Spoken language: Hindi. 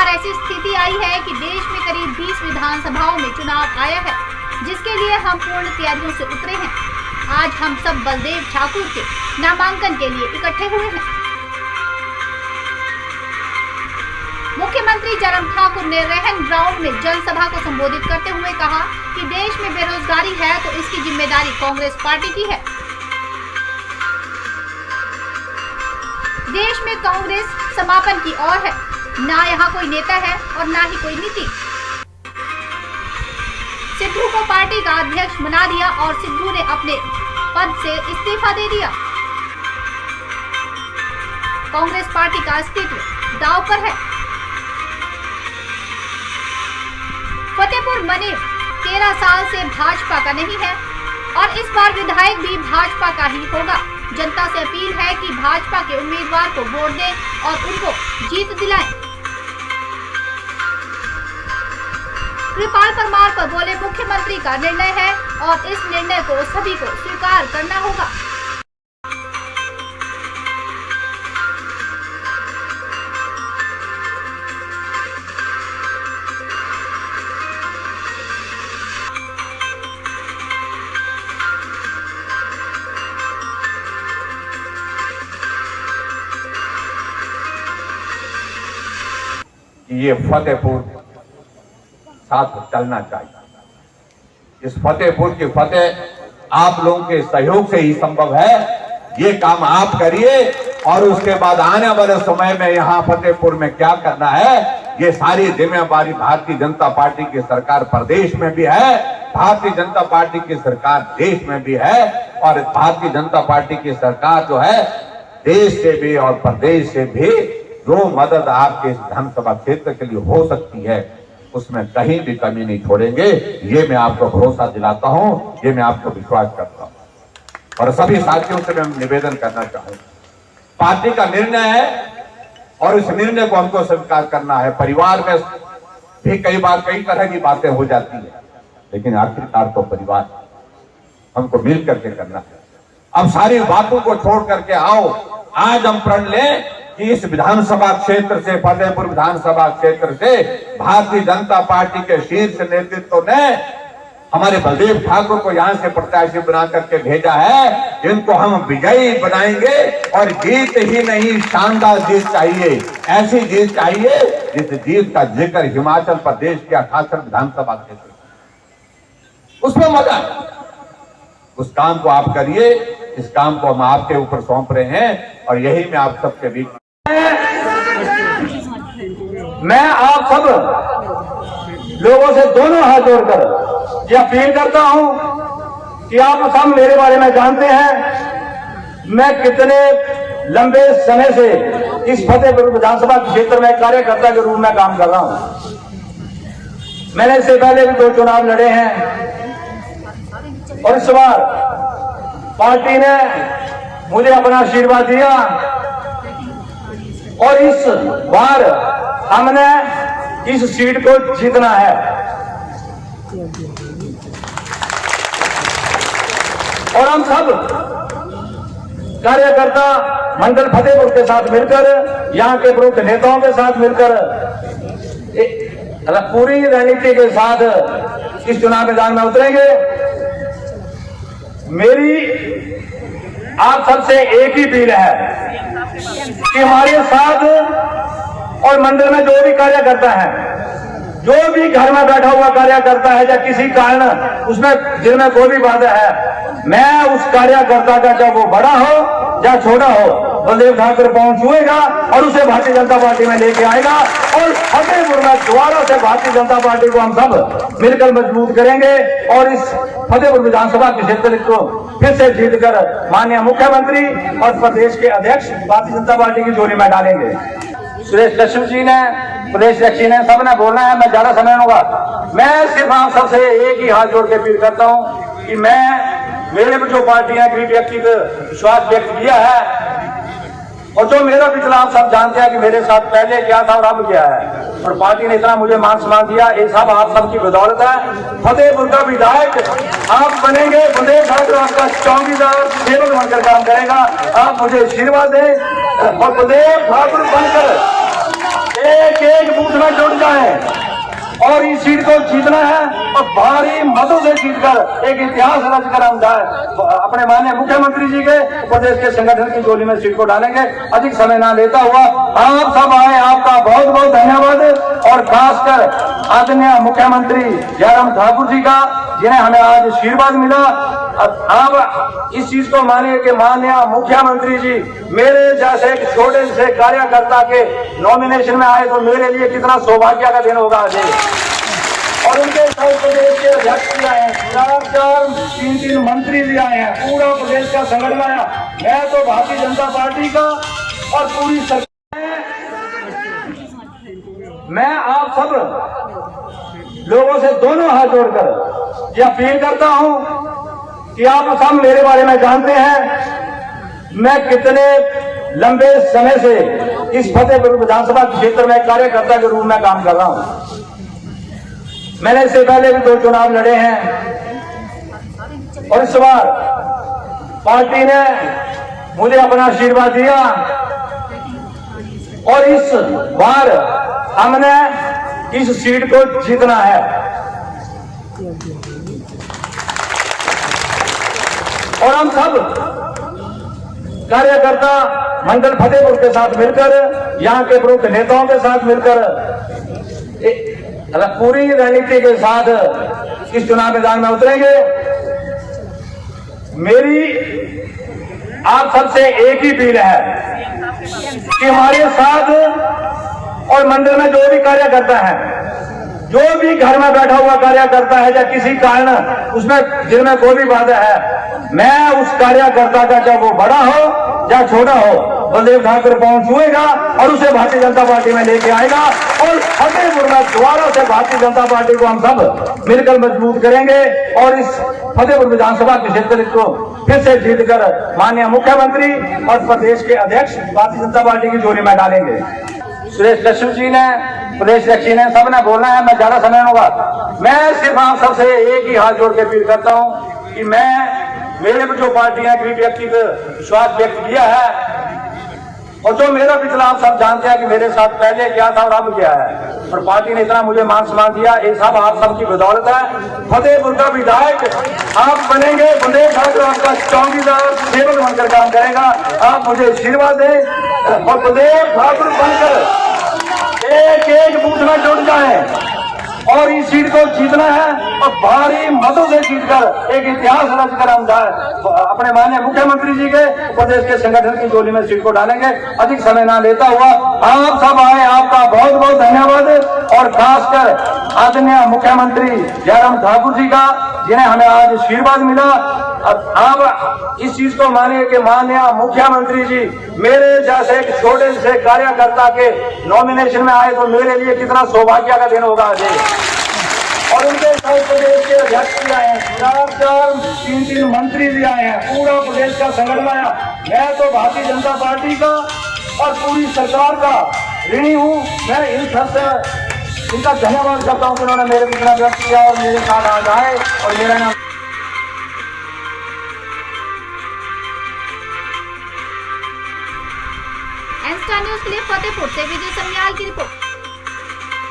ऐसी स्थिति आई है कि देश में करीब 20 विधानसभाओं में चुनाव आया है, जिसके लिए हम पूर्ण तैयारियों से उतरे हैं। आज हम सब बलदेव ठाकुर के नामांकन के लिए इकट्ठे हुए हैं। मुख्यमंत्री जयराम ठाकुर ने रहन ग्राउंड में जनसभा को संबोधित करते हुए कहा कि देश में बेरोजगारी है तो इसकी जिम्मेदारी कांग्रेस पार्टी की है। देश में कांग्रेस समापन की ओर है, ना यहाँ कोई नेता है और ना ही कोई नीति। सिद्धू को पार्टी का अध्यक्ष बना दिया और सिद्धू ने अपने पद से इस्तीफा दे दिया। कांग्रेस पार्टी का अस्तित्व दांव पर है। फतेहपुर मनी 13 साल से भाजपा का नहीं है और इस बार विधायक भी भाजपा का ही होगा। जनता से अपील है कि भाजपा के उम्मीदवार को वोट दें और उनको जीत दिलाएं। कृपाल परमार पर बोले मुख्यमंत्री का निर्णय है और इस निर्णय को सभी को स्वीकार करना होगा। ये फतेहपुर साथ चलना चाहिए। इस फतेहपुर की फतेह आप लोगों के सहयोग से ही संभव है। ये काम आप करिए और उसके बाद आने वाले समय में यहाँ फतेहपुर में क्या करना है, ये सारी जिम्मेदारी भारतीय जनता पार्टी की सरकार प्रदेश में भी है, भारतीय जनता पार्टी की सरकार देश में भी है और भारतीय जनता पार्टी की सरकार जो है देश से भी और प्रदेश से भी जो मदद आपके विधानसभा क्षेत्र के लिए हो सकती है उसमें कहीं भी कमी नहीं छोड़ेंगे। ये मैं आपको भरोसा दिलाता हूं, ये मैं आपको विश्वास करता हूं। और सभी साथियों से मैं निवेदन करना चाहूंगा, पार्टी का निर्णय है और इस निर्णय को हमको स्वीकार करना है। परिवार में भी कई बार कई तरह की बातें हो जाती है, लेकिन आखिरकार तो परिवार हमको मिल करके करना है। अब सारी बातों को छोड़ करके आओ, आज हम प्रण लें कि इस विधानसभा क्षेत्र से, फतेहपुर विधानसभा क्षेत्र से भारतीय जनता पार्टी के शीर्ष नेतृत्व ने हमारे बलदेव ठाकुर को यहां से प्रत्याशी बना करके भेजा है। इनको हम विजयी बनाएंगे और जीत ही नहीं, शानदार जीत चाहिए। ऐसी जीत चाहिए जिस जीत का जिक्र हिमाचल प्रदेश के 68 विधानसभा क्षेत्र, उसमें मजा है। उस काम को आप करिए, इस काम को हम आपके ऊपर सौंप रहे हैं और यही मैं आप सबके बीच मैं आप सब लोगों से दोनों हाथ जोड़कर ये अपील करता हूं कि आप सब मेरे बारे में जानते हैं मैं कितने लंबे समय से इस फतेहपुर विधानसभा क्षेत्र में कार्यकर्ता के रूप में काम कर रहा हूं। मैंने इससे पहले भी 2 चुनाव लड़े हैं और इस बार पार्टी ने मुझे अपना आशीर्वाद दिया और इस बार हमने इस सीट को जीतना है। और हम सब कार्यकर्ता मंडल फतेहपुर के साथ मिलकर, यहाँ के प्रमुख नेताओं के साथ मिलकर, पूरी रणनीति के साथ इस चुनाव मैदान में उतरेंगे। मेरी आप सबसे एक ही अपील है कि हमारे साथ और मंडल में जो भी कार्यकर्ता है, जो भी घर में बैठा हुआ कार्यकर्ता है या किसी कारण उसमें जिनमें कोई भी बाधा है, मैं उस कार्यकर्ता का चाहे वो बड़ा हो या छोटा हो, बलदेव ठाकुर पहुंच छुएगा और उसे भारतीय जनता पार्टी में लेके आएगा और फतेहपुर में दोबारा से भारतीय जनता पार्टी को हम सब मिलकर मजबूत करेंगे और इस फतेहपुर विधानसभा के क्षेत्र को फिर से जीतकर माननीय मुख्यमंत्री और प्रदेश के अध्यक्ष भारतीय जनता पार्टी की जोड़ी में डालेंगे। सुरेश कश्यप जी ने, प्रदेश अध्यक्ष ने, सबने बोलना है, मैं ज्यादा समय होगा। मैं सिर्फ आप सबसे एक ही हाथ जोड़ के अपील करता हूं कि मेरे पर जो पार्टियां गरीब व्यक्ति को विश्वास व्यक्त किया है और जो मेरा पिछला आप सब जानते हैं कि मेरे साथ पहले क्या था और अब क्या है, और पार्टी ने इतना मुझे मान सम्मान दिया, ये सब आप सबकी बदौलत है। फतेहपुर का विधायक आप बनेंगे, बलदेव ठाकुर आपका चौकीदार सेवक बनकर काम करेगा। आप मुझे आशीर्वाद दें और बलदेव ठाकुर बनकर एक एक बूथ में जुट जाए और इस सीट को जीतना है और भारी मतों से जीतकर एक इतिहास रचकर हम जाए अपने माननीय मुख्यमंत्री जी के प्रदेश के संगठन की झोली में सीट को डालेंगे। अधिक समय ना लेता हुआ आप सब आए, आपका बहुत बहुत धन्यवाद और खासकर आदरणीय मुख्यमंत्री जयराम ठाकुर जी का, जिन्हें हमें आज आशीर्वाद मिला। आप इस चीज को मानिए कि माननीय मुख्यमंत्री जी मेरे जैसे एक छोटे से कार्यकर्ता के नॉमिनेशन में आए तो मेरे लिए कितना सौभाग्य का दिन होगा आज। और उनके साथ प्रदेश के अध्यक्ष भी आए हैं, 3 मंत्री भी आए हैं, पूरा प्रदेश का संगठन आया। मैं तो भारतीय जनता पार्टी का और पूरी सरकार, मैं आप सब लोगों से दोनों हाथ जोड़कर यह अपील करता हूं कि आप सब मेरे बारे में जानते हैं मैं कितने लंबे समय से इस फतेहपुर विधानसभा क्षेत्र में कार्यकर्ता के रूप में काम कर रहा हूं। मैंने इससे पहले भी 2 चुनाव लड़े हैं और इस बार पार्टी ने मुझे अपना आशीर्वाद दिया और इस बार हमने इस सीट को जीतना है। और हम सब कार्यकर्ता मंडल फतेहपुर के साथ मिलकर, यहाँ के प्रमुख नेताओं के साथ मिलकर, पूरी रणनीति के साथ इस चुनाव मैदान में उतरेंगे। मेरी आप सबसे एक ही अपील है कि हमारे साथ और मंडल में जो भी कार्यकर्ता है, जो भी घर में बैठा हुआ कार्यकर्ता है या किसी कारण उसमें जिनमें कोई भी बाधा है, मैं उस कार्यकर्ता का चाहे वो बड़ा हो या छोटा हो, बलदेव ठाकुर पहुंच छुएगा और उसे भारतीय जनता पार्टी में लेके आएगा और फतेहपुर में दोबारा से भारतीय जनता पार्टी को हम सब मिलकर मजबूत करेंगे और इस फतेहपुर विधानसभा के क्षेत्र को फिर से जीतकर माननीय मुख्यमंत्री और प्रदेश के अध्यक्ष भारतीय जनता पार्टी की झोली में डालेंगे। सुरेश कश्यप जी ने, प्रदेश अध्यक्ष जी ने, सबने बोलना है, मैं ज्यादा समय होगा। मैं सिर्फ आप सबसे एक ही हाथ जोड़ के अपील करता हूं कि मेरे पर जो पार्टियां एक व्यक्तिगत विश्वास व्यक्त किया है और जो मेरा पिछला आप सब जानते हैं कि मेरे साथ पहले क्या था और अब क्या है, और पार्टी ने इतना मुझे मान सम्मान दिया, ये सब आप सबकी बदौलत है। फतेहपुर का विधायक आप बनेंगे, बलदेव ठाकुर आपका चौकीदार सेवक बनकर काम करेगा। आप मुझे आशीर्वाद दें और बलदेव ठाकुर बनकर एक एक बूथ में जुट जाए और इस सीट को जीतना है और भारी मतों से जीतकर एक इतिहास रचकर हम जाए अपने माननीय मुख्यमंत्री जी के प्रदेश के संगठन की झोली में सीट को डालेंगे। अधिक समय ना लेता हुआ आप सब आए, आपका बहुत बहुत धन्यवाद और खासकर आदरणीय मुख्यमंत्री जयराम ठाकुर जी का, जिन्हें हमें आज आशीर्वाद मिला। आप इस चीज को मानिए कि माननीय मुख्यमंत्री जी मेरे जैसे एक छोटे से कार्यकर्ता के नॉमिनेशन में आए तो मेरे लिए कितना सौभाग्य का दिन होगा आज। और उनके साथ प्रदेश के अध्यक्ष भी आए हैं, 3 मंत्री भी आए हैं, पूरा प्रदेश का संगठन आया। मैं तो भारतीय जनता पार्टी का और पूरी सरकार का ऋणी हूं। मैं इन सबसे इनका धन्यवाद करता हूं कि उन्होंने मेरे को इतना व्यक्त किया और मेरे साथ आज आए और मेरा नाम एन स्टार न्यूज के लिए फतेहपुर से विजय समयाल की रिपोर्ट।